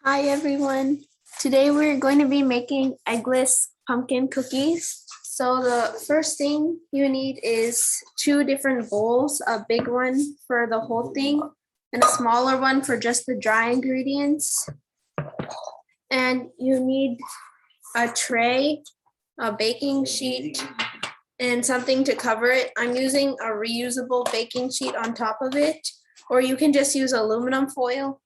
Hi everyone. Today we're going to be making eggless pumpkin cookies. So the first thing you need is two different bowls, a big one for the whole thing and a smaller one for just the dry ingredients. And you need a tray, a baking sheet, and something to cover it. I'm using a reusable baking sheet on top of it, or you can just use aluminum foil.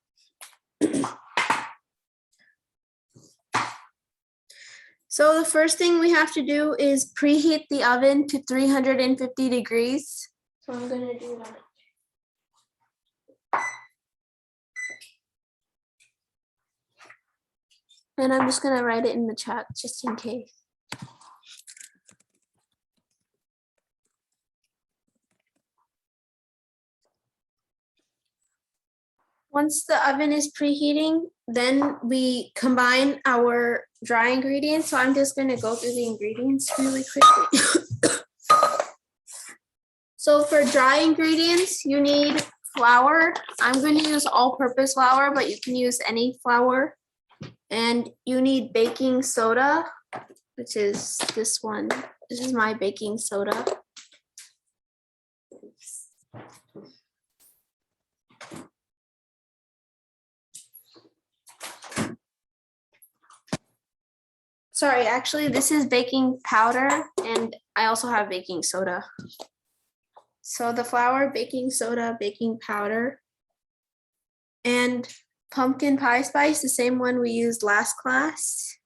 So the first thing we have to do is preheat the oven to 350 degrees. So I'm going to do that. And I'm just going to write it in the chat just in case. Once the oven is preheating, then we combine our dry ingredients. So I'm just going to go through the ingredients really quickly. So for dry ingredients, you need flour. I'm going to use all-purpose flour, but you can use any flour. And you need baking soda, which is this one. This is my baking soda. Sorry, actually, this is baking powder, and I also have baking soda. So the flour, baking soda, baking powder, and pumpkin pie spice, the same one we used last class.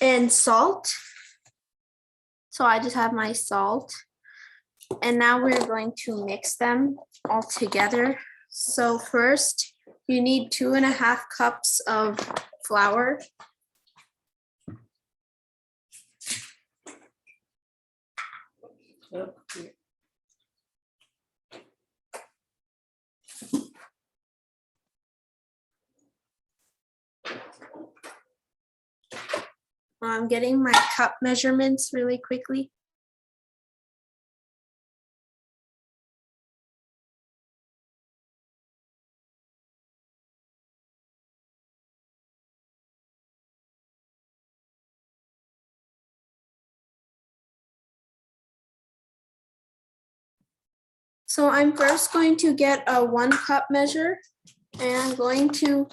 And salt. So I just have my salt. And now we're going to mix them all together. So first, you need 2.5 cups of flour. I'm getting my cup measurements really quickly. So I'm first going to get a 1 cup measure, and I'm going to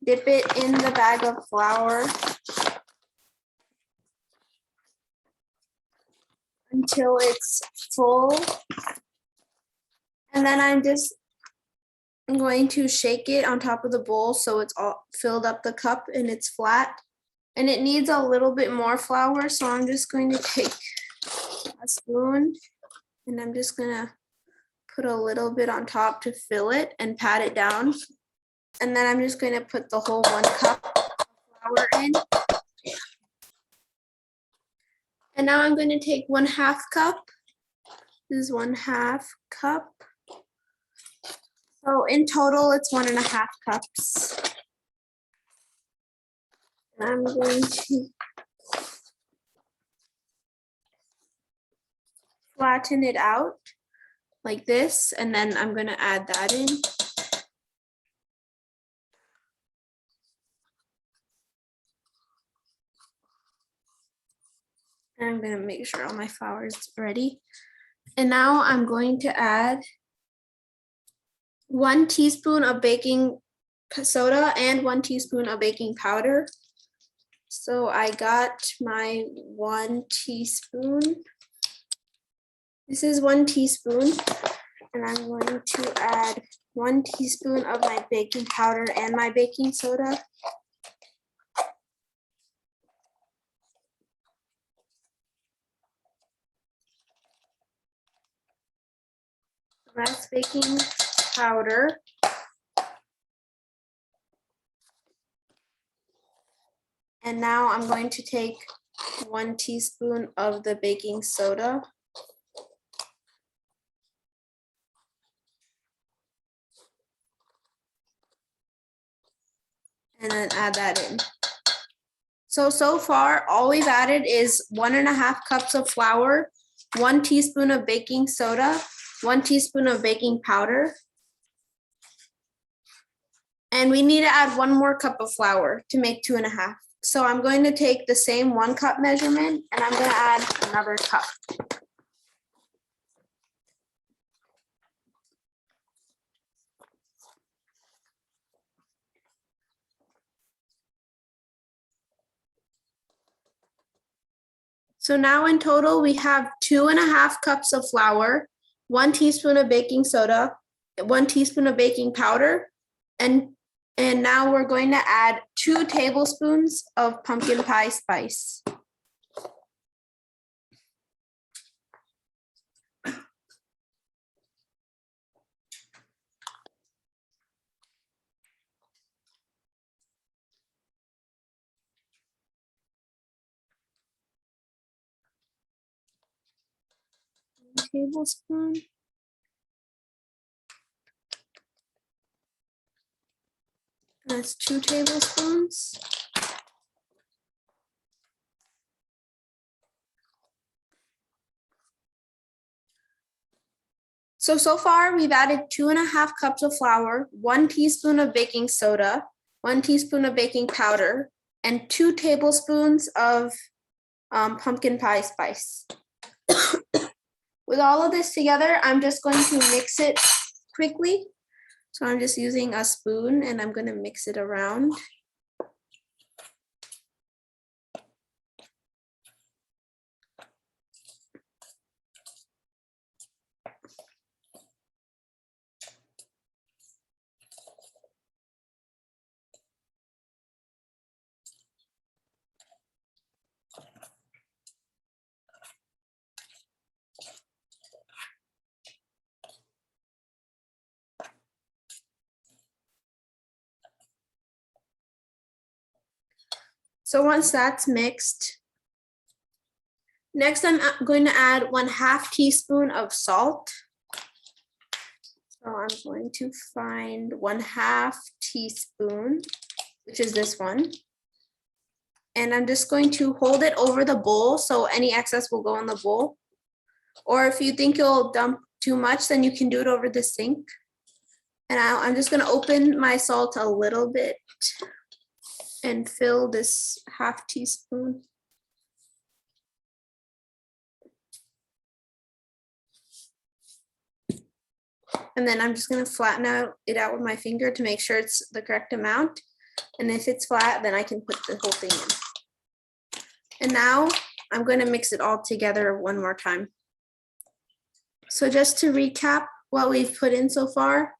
dip it in the bag of flour until it's full. And then I'm going to shake it on top of the bowl so it's all filled up the cup and it's flat. And it needs a little bit more flour, so I'm just going to take a spoon and I'm just gonna put a little bit on top to fill it and pat it down. And then I'm just gonna put the whole 1 cup of flour in. And now I'm going to take 1/2 cup. This is 1/2 cup. So in total, it's 1.5 cups. And I'm going to flatten it out like this, and then I'm going to add that in. And I'm going to make sure all my flour is ready. And now I'm going to add 1 teaspoon of baking soda and 1 teaspoon of baking powder. So I got my 1 teaspoon. This is 1 teaspoon, and I'm going to add 1 teaspoon of my baking powder and my baking soda. That's baking powder. And now I'm going to take 1 teaspoon of the baking soda. And then add that in. So far, all we've added is 1.5 cups of flour, 1 teaspoon of baking soda, 1 teaspoon of baking powder, And we need to add 1 more cup of flour to make 2.5. So I'm going to take the same 1 cup measurement and I'm going to add another cup. So now in total, we have 2.5 cups of flour, 1 teaspoon of baking soda, 1 teaspoon of baking powder, and now we're going to add 2 tablespoons of pumpkin pie spice. Tablespoon. That's 2 tablespoons. So far we've added 2.5 cups of flour, 1 teaspoon of baking soda, 1 teaspoon of baking powder, and 2 tablespoons of pumpkin pie spice. With all of this together, I'm just going to mix it quickly. So I'm just using a spoon and I'm going to mix it around. So once that's mixed, next I'm going to add 1/2 teaspoon of salt. So I'm going to find 1/2 teaspoon, which is this one. And I'm just going to hold it over the bowl so any excess will go in the bowl. Or if you think you'll dump too much, then you can do it over the sink. And I'm just going to open my salt a little bit and fill this 1/2 teaspoon. And then I'm just going to flatten it out with my finger to make sure it's the correct amount. And if it's flat, then I can put the whole thing in. And now I'm going to mix it all together one more time. So just to recap what we've put in so far,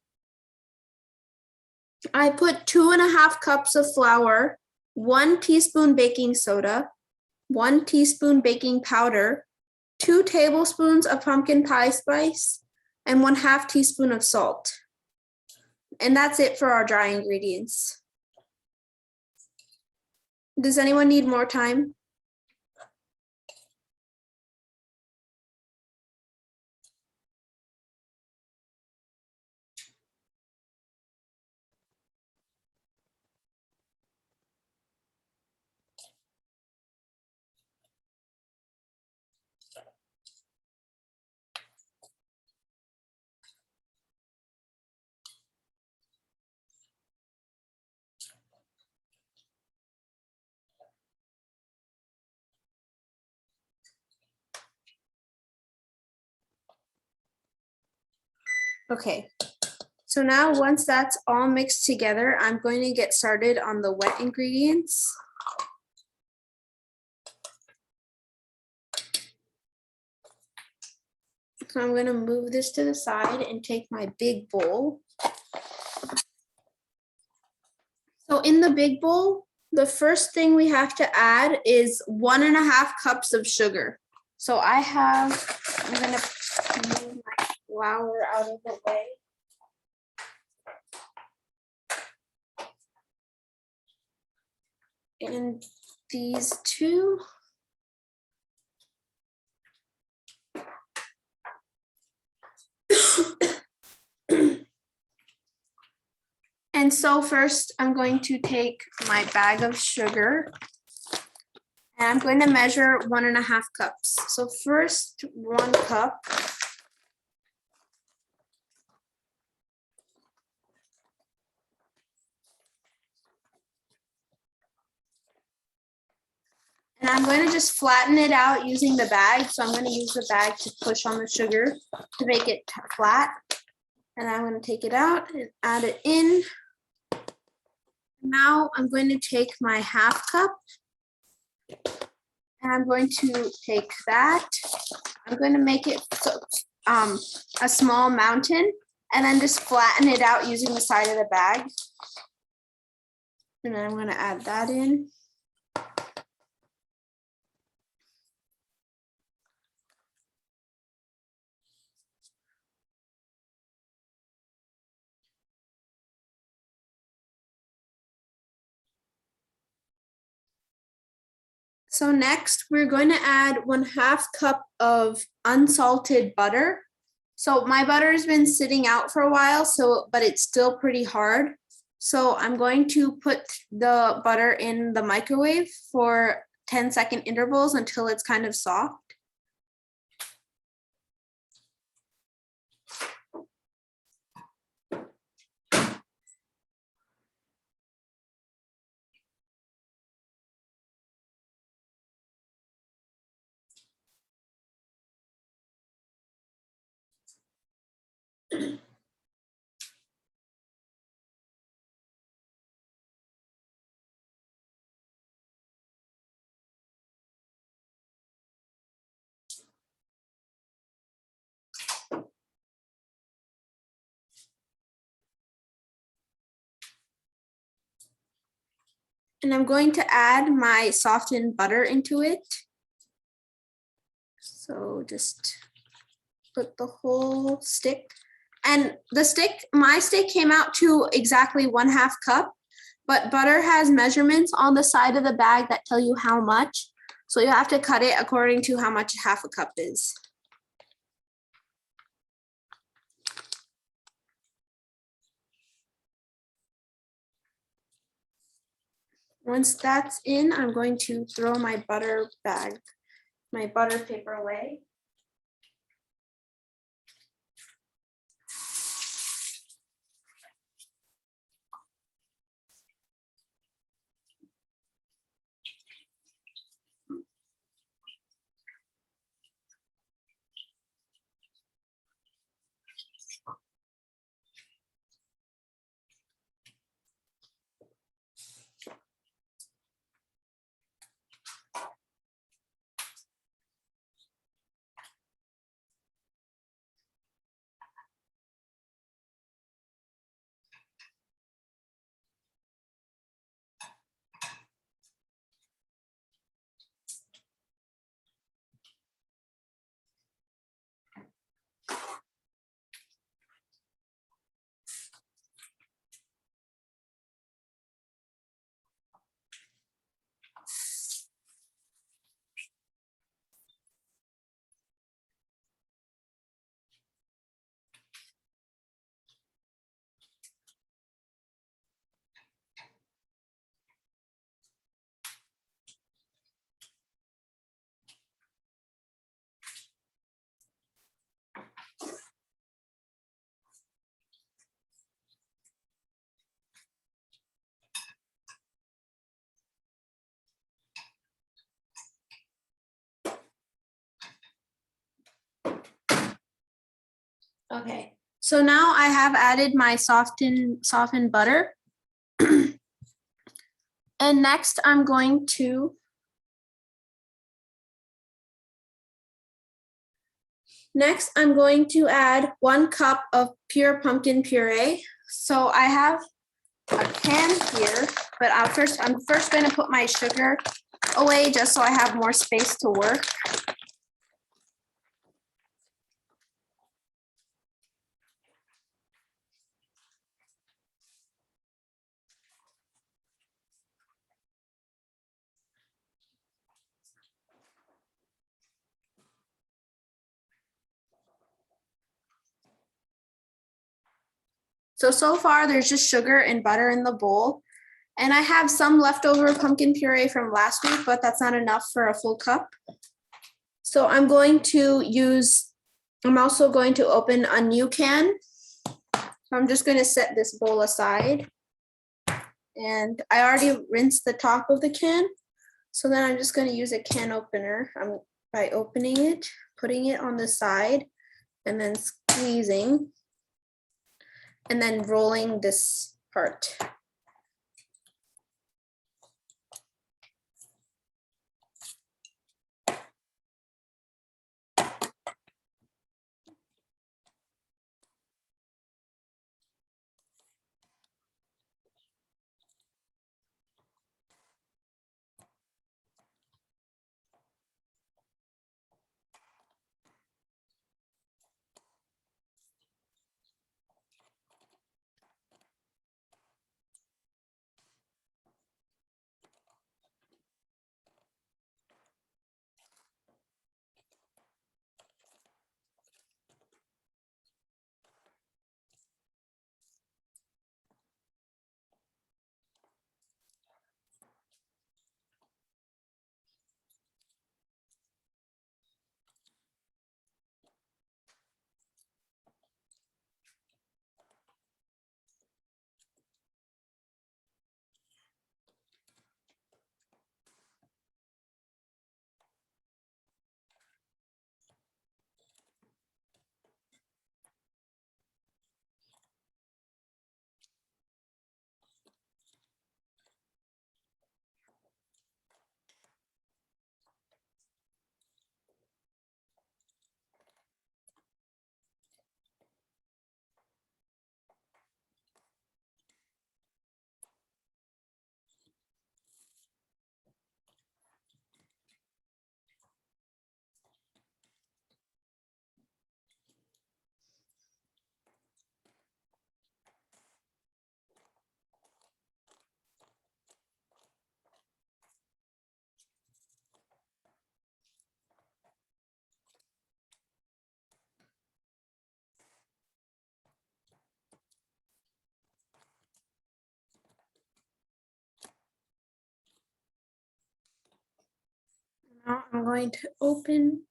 I put 2.5 cups of flour, 1 teaspoon baking soda, 1 teaspoon baking powder, 2 tablespoons of pumpkin pie spice, and 1/2 teaspoon of salt. And that's it for our dry ingredients. Does anyone need more time? Okay, so now once that's all mixed together, I'm going to get started on the wet ingredients. So I'm going to move this to the side and take my big bowl. So in the big bowl, the first thing we have to add is 1.5 cups of sugar. So I'm going to move my flour out of the way. And these two. And so first I'm going to take my bag of sugar and I'm going to measure 1.5 cups. So first 1 cup. And I'm going to just flatten it out using the bag. So I'm going to use the bag to push on the sugar to make it flat. And I'm going to take it out and add it in. Now I'm going to take my half cup and I'm going to take that. I'm going to make it a small mountain and then just flatten it out using the side of the bag. And then I'm going to add that in. So next, we're going to add 1/2 cup of unsalted butter. So my butter has been sitting out for a while, but it's still pretty hard. So I'm going to put the butter in the microwave for 10-second intervals until it's kind of soft. And I'm going to add my softened butter into it. So just put the whole stick. And my stick came out to exactly 1/2 cup, but butter has measurements on the side of the bag that tell you how much. So you have to cut it according to how much 1/2 cup is. Once that's in, I'm going to throw my butter paper away. Okay, so now I have added my softened butter. And next I'm going to add 1 cup of pure pumpkin puree. So I have a can here, but I'm first going to put my sugar away just so I have more space to work. So far there's just sugar and butter in the bowl. And I have some leftover pumpkin puree from last week, but that's not enough for a full cup. So I'm also going to open a new can. So I'm just going to set this bowl aside. And I already rinsed the top of the can. So then I'm just going to use a can opener by opening it, putting it on the side, and then squeezing, and then rolling this part. Now I'm going to open.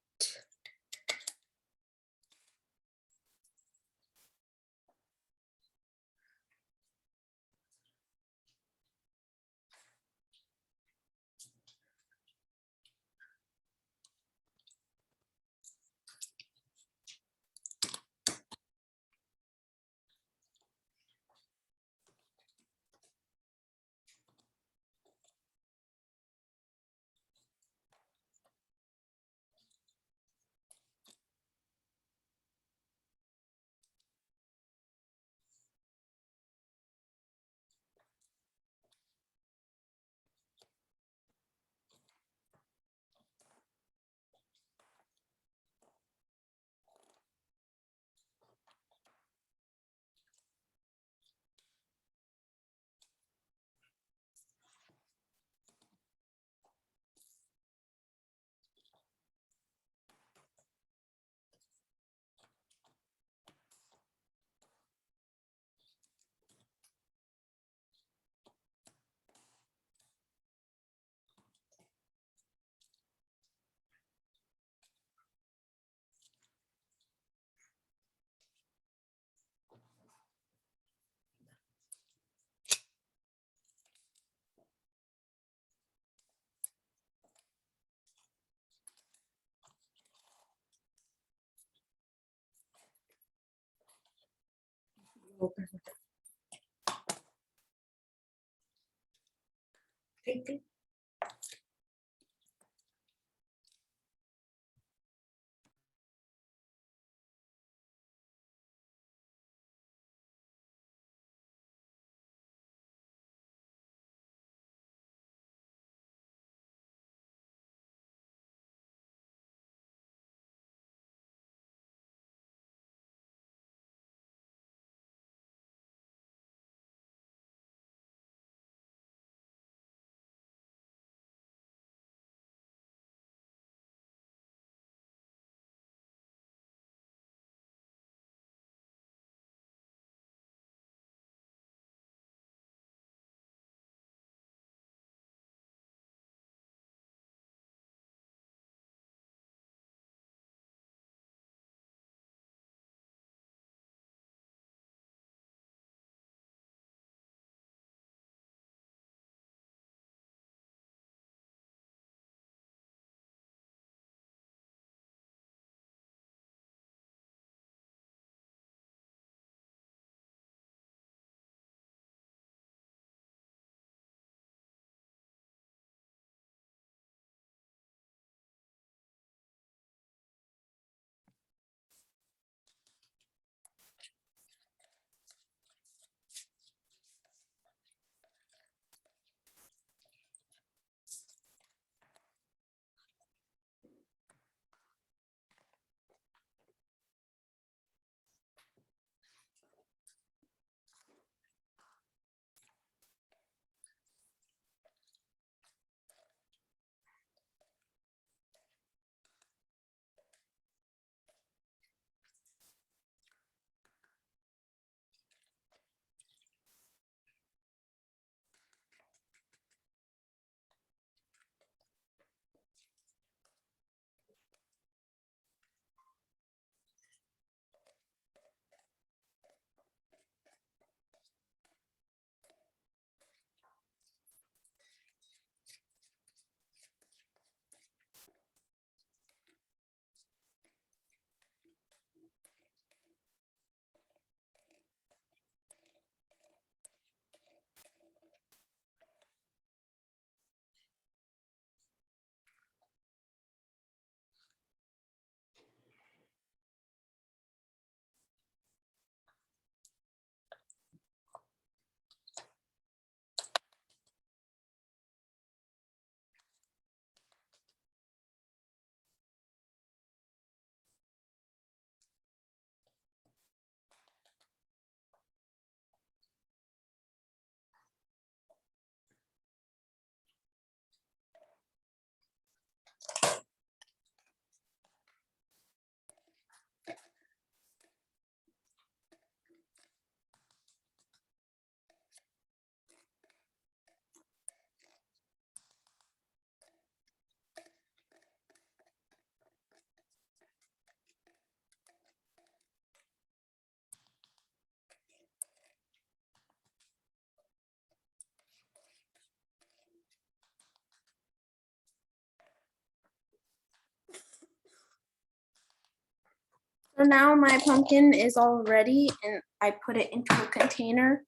So now my pumpkin is all ready and I put it into a container.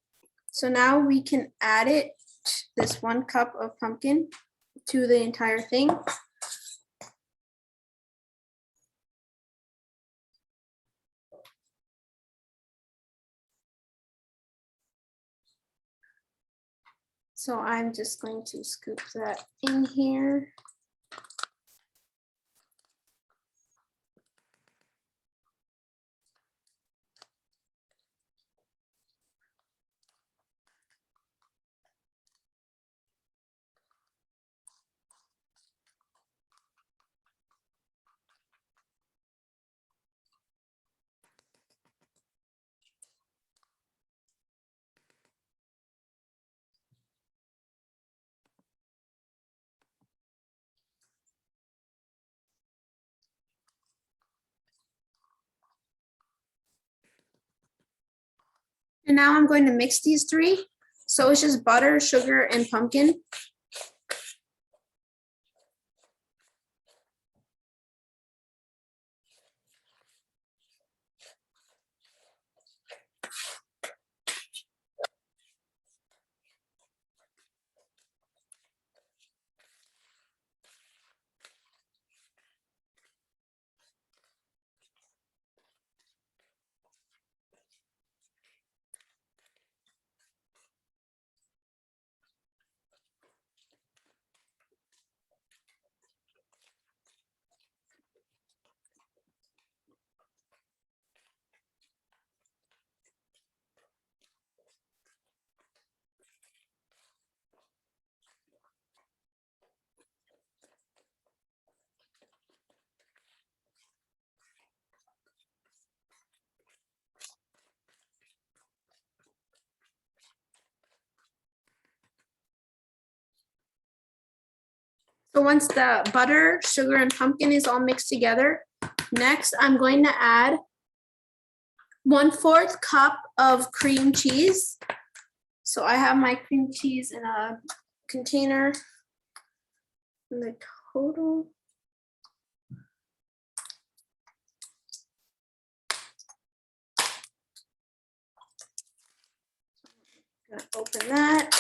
So now we can add it, this 1 cup of pumpkin, to the entire thing. So I'm just going to scoop that in here. And now I'm going to mix these 3. So it's just butter, sugar, and pumpkin. So once the butter, sugar, and pumpkin is all mixed together, next I'm going to add 1/4 cup of cream cheese. So I have my cream cheese in a container. And the total. I'm gonna open that.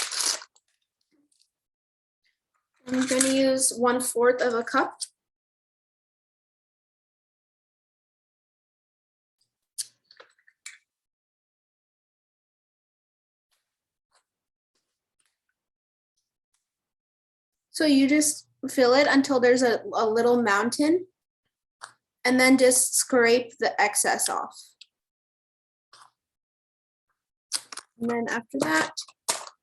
I'm going to use 1/4 of a cup. So you just fill it until there's a little mountain, and then just scrape the excess off. And then after that,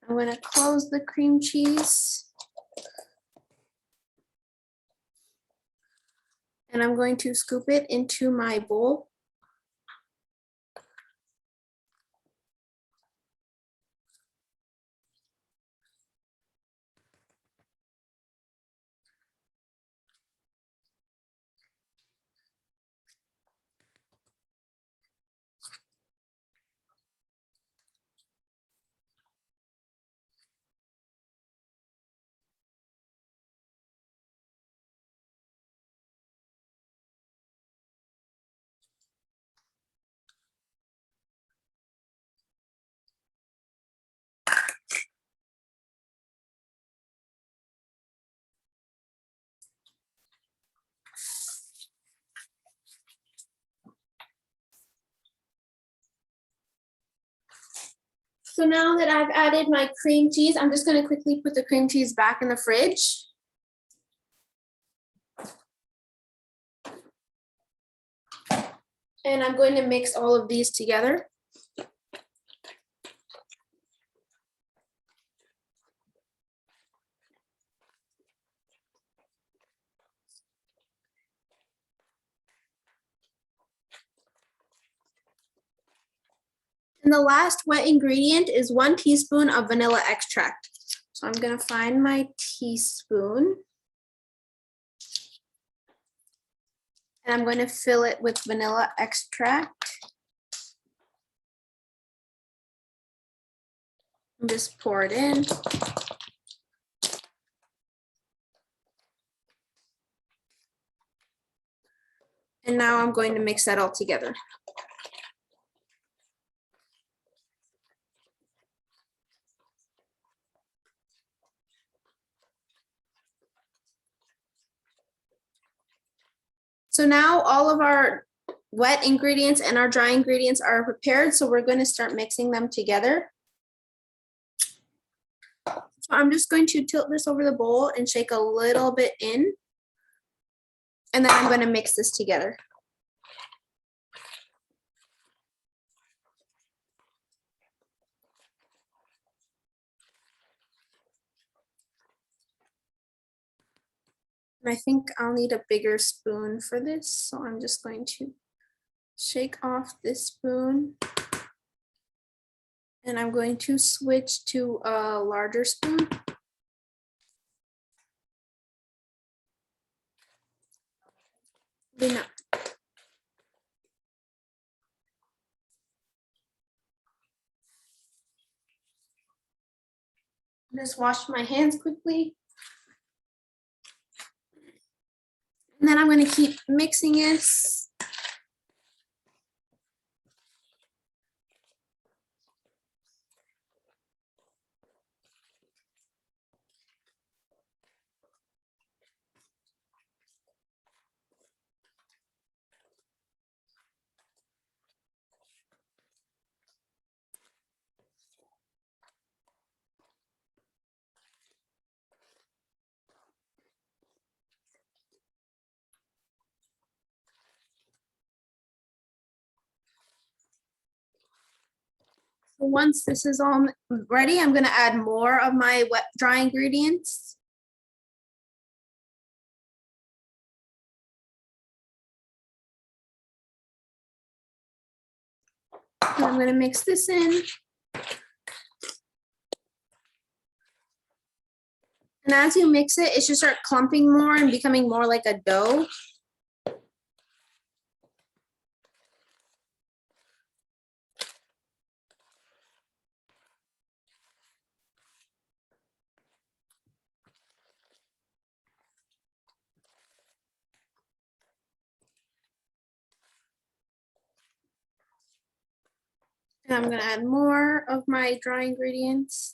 I'm going to close the cream cheese. And I'm going to scoop it into my bowl. So now that I've added my cream cheese, I'm just going to quickly put the cream cheese back in the fridge. And I'm going to mix all of these together. And the last wet ingredient is 1 teaspoon of vanilla extract. So I'm going to find my teaspoon. And I'm going to fill it with vanilla extract. And just pour it in. And now I'm going to mix that all together. So now all of our wet ingredients and our dry ingredients are prepared. So we're going to start mixing them together. So I'm just going to tilt this over the bowl and shake a little bit in. And then I'm going to mix this together. And I think I'll need a bigger spoon for this. So I'm just going to shake off this spoon. And I'm going to switch to a larger spoon. Then just wash my hands quickly. And then I'm going to keep mixing this. So once this is all ready, I'm going to add more of my wet dry ingredients. And I'm going to mix this in. And as you mix it, it should start clumping more and becoming more like a dough. And I'm going to add more of my dry ingredients.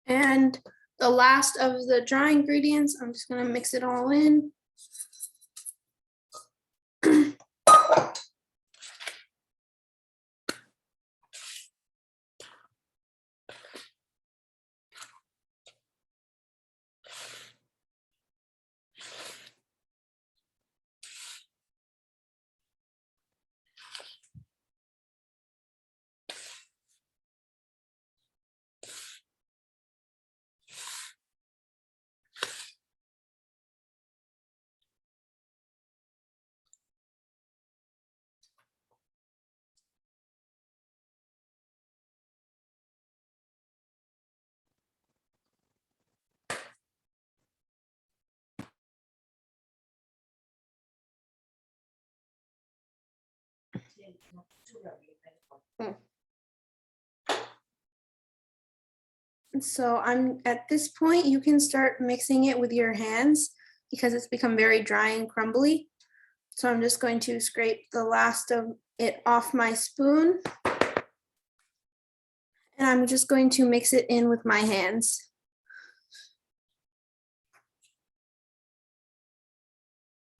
And the last of the dry ingredients, I'm just going to mix it all in. So I'm at this point, you can start mixing it with your hands because it's become very dry and crumbly. So I'm just going to scrape the last of it off my spoon. And I'm just going to mix it in with my hands.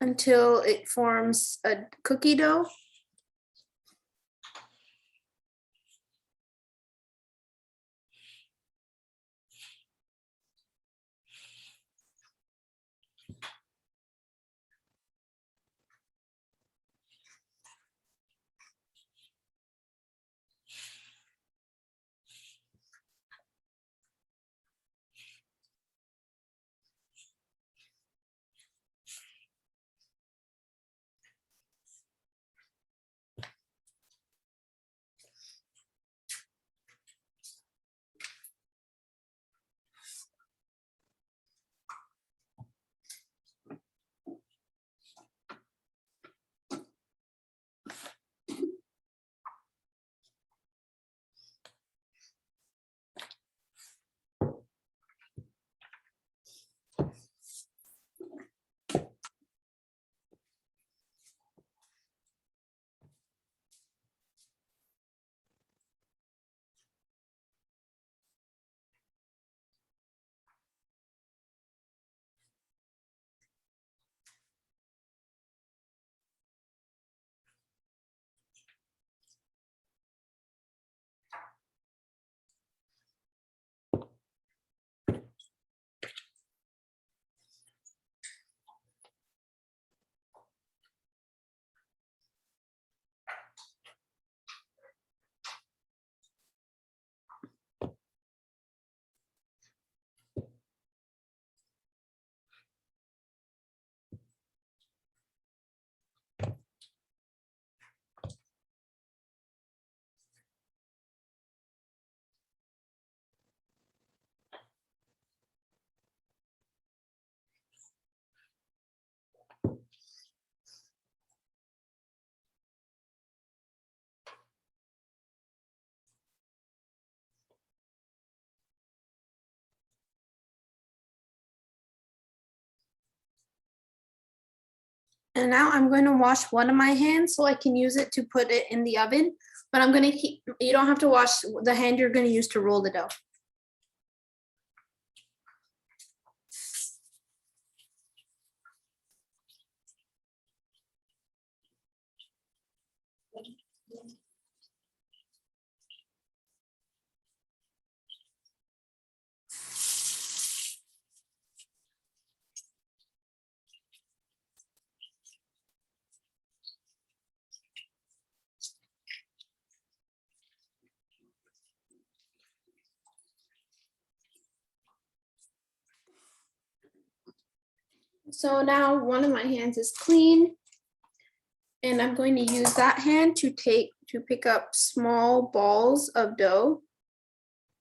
until it forms a cookie dough. And now I'm going to wash one of my hands so I can use it to put it in the oven. But I'm going to keep, you don't have to wash the hand you're going to use to roll the dough. So now one of my hands is clean, and I'm going to use that hand to pick up small balls of dough.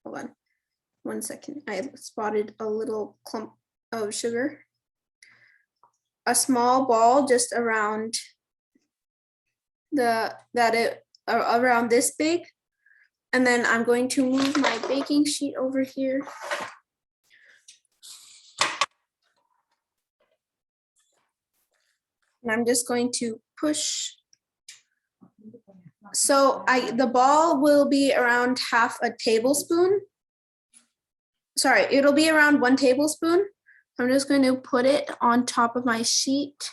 Hold on 1 second. I spotted a little clump of sugar. A small ball just around around this big. And then I'm going to move my baking sheet over here. And I'm just going to push. So the ball will be around half a tablespoon. Sorry, it'll be around 1 tablespoon. I'm just going to put it on top of my sheet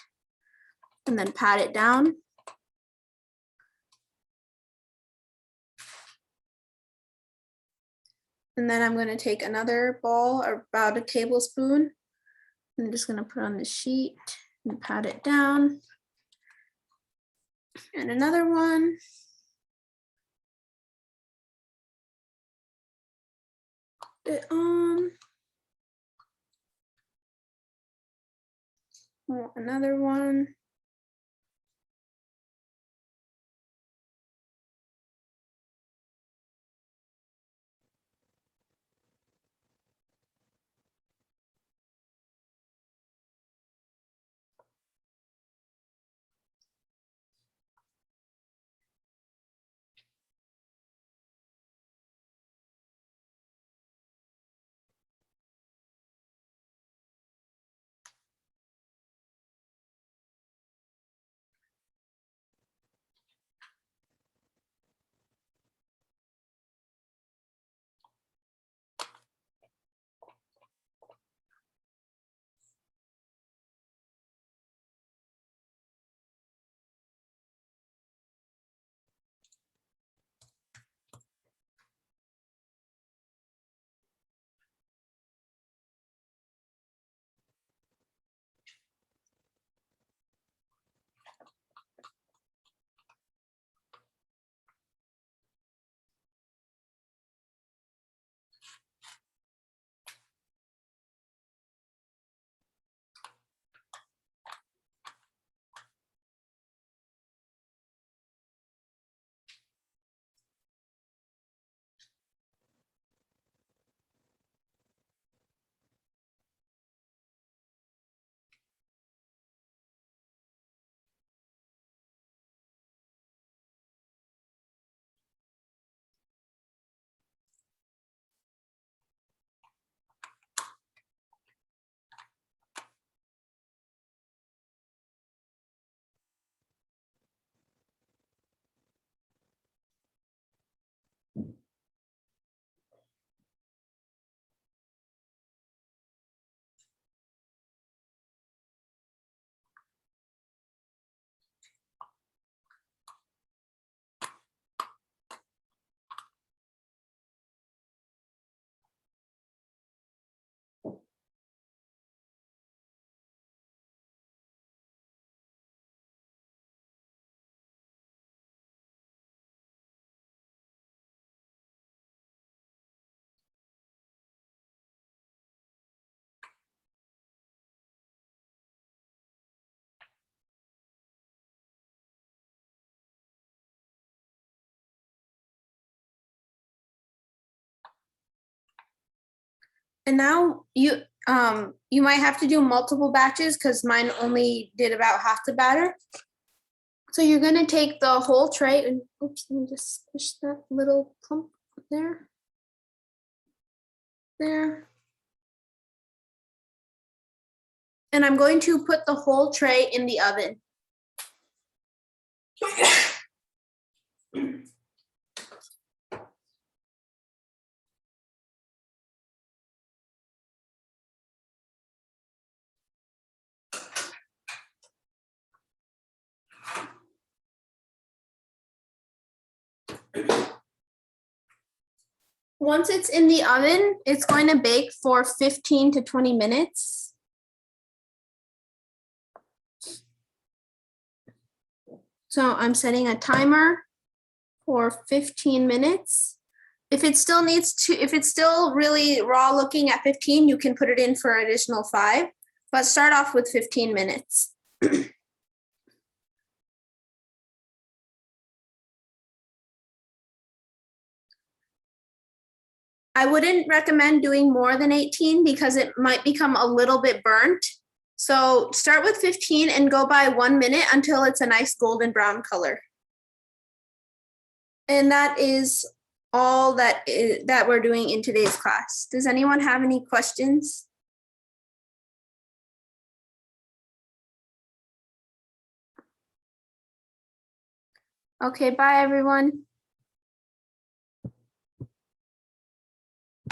and then pat it down. And then I'm going to take another ball, about a tablespoon. I'm just going to put on the sheet and pat it down. And another one. Put it on. Another one. And now you might have to do multiple batches because mine only did about half the batter. So you're gonna take the whole tray and oops, let me just push that little clump there. There. And I'm going to put the whole tray in the oven. Once it's in the oven, it's going to bake for 15 to 20 minutes. So I'm setting a timer for 15 minutes. If it still if it's still really raw looking at 15, you can put it in for an additional 5, but start off with 15 minutes. I wouldn't recommend doing more than 18 because it might become a little bit burnt. So start with 15 and go by 1 minute until it's a nice golden brown color. And that is all that we're doing in today's class. Does anyone have any questions? Okay, bye everyone.